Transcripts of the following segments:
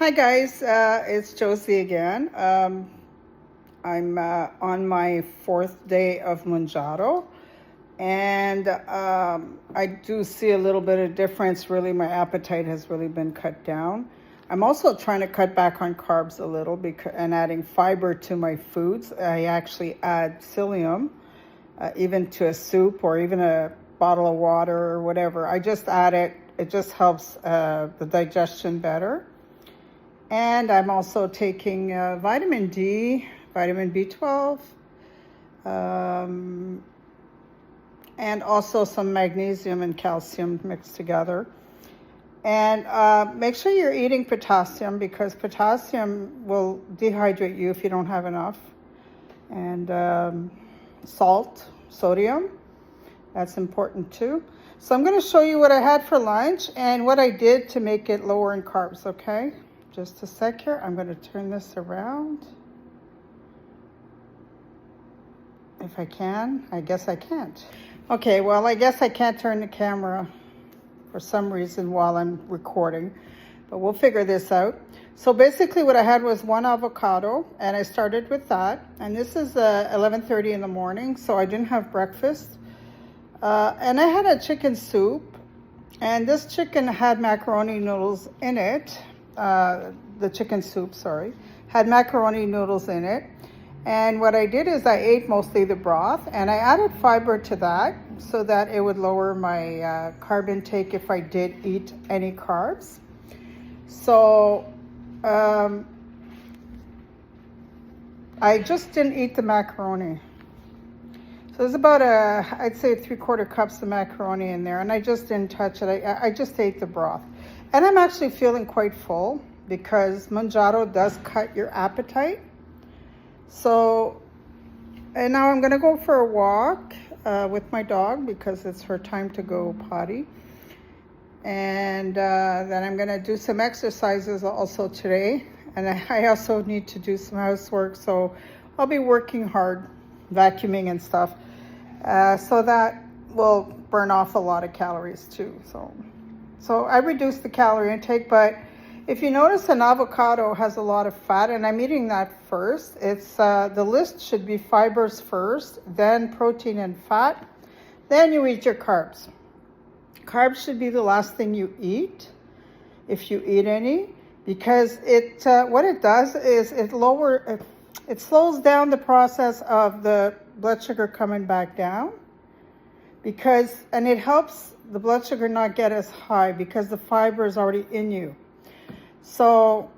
Hi guys, it's Josie again. I'm on my fourth day of Mounjaro, and I do see a little bit of difference. Really, my appetite has really been cut down. I'm also trying to cut back on carbs a little and adding fiber to my foods. I actually add psyllium, even to a soup or even a bottle of water or whatever. I just add it. It just helps the digestion better. And I'm also taking vitamin D, vitamin B12, and also some magnesium and calcium mixed together. And make sure you're eating potassium, because potassium will dehydrate you if you don't have enough. And salt, sodium, that's important too. So I'm going to show you what I had for lunch and what I did to make it lower in carbs, okay? Just a sec here. I'm going to turn this around. If I can. I guess I can't. Okay, well, I guess I can't turn the camera for some reason while I'm recording, but we'll figure this out. So basically what I had was one avocado, and I started with that. And this is 11:30 in the morning, so I didn't have breakfast. And I had a chicken soup, and this chicken had macaroni noodles in it. The chicken soup, had macaroni noodles in it. And what I did is I ate mostly the broth, and I added fiber to that so that it would lower my carb intake if I did eat any carbs. So I just didn't eat the macaroni. So there's about I'd say 3/4 cups of macaroni in there, and I just didn't touch it. I just ate the broth. And I'm actually feeling quite full because Mounjaro does cut your appetite. So, and now I'm going to go for a walk with my dog because it's her time to go potty. And then I'm going to do some exercises also today. And I also need to do some housework. So I'll be working hard, vacuuming and stuff. So that will burn off a lot of calories too. So I reduced the calorie intake, but if you notice, an avocado has a lot of fat, and I'm eating that first. It's the list should be fibers first, then protein and fat, then you eat your carbs. Carbs should be the last thing you eat, if you eat any, because what it does is it slows down the process of the blood sugar coming back down, and it helps the blood sugar not get as high because the fiber is already in you. So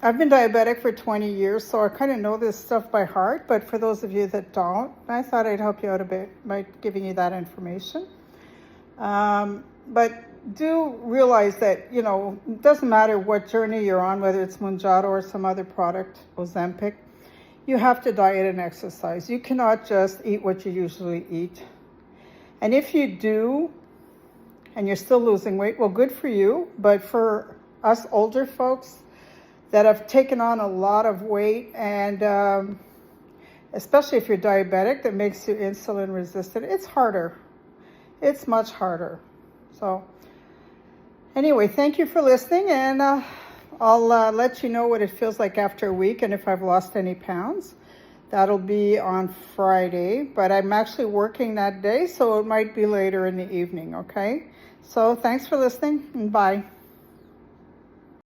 I've been diabetic for 20 years, so I kind of know this stuff by heart. But for those of you that don't, I thought I'd help you out a bit by giving you that information. But do realize that, it doesn't matter what journey you're on, whether it's Mounjaro or some other product, Ozempic, you have to diet and exercise. You cannot just eat what you usually eat. And if you do, and you're still losing weight, well, good for you. But for us older folks that have taken on a lot of weight, and especially if you're diabetic, that makes you insulin resistant, it's harder. It's much harder. So anyway, thank you for listening, and I'll let you know what it feels like after a week and if I've lost any pounds. That'll be on Friday, but I'm actually working that day, so it might be later in the evening, okay? So thanks for listening, and bye.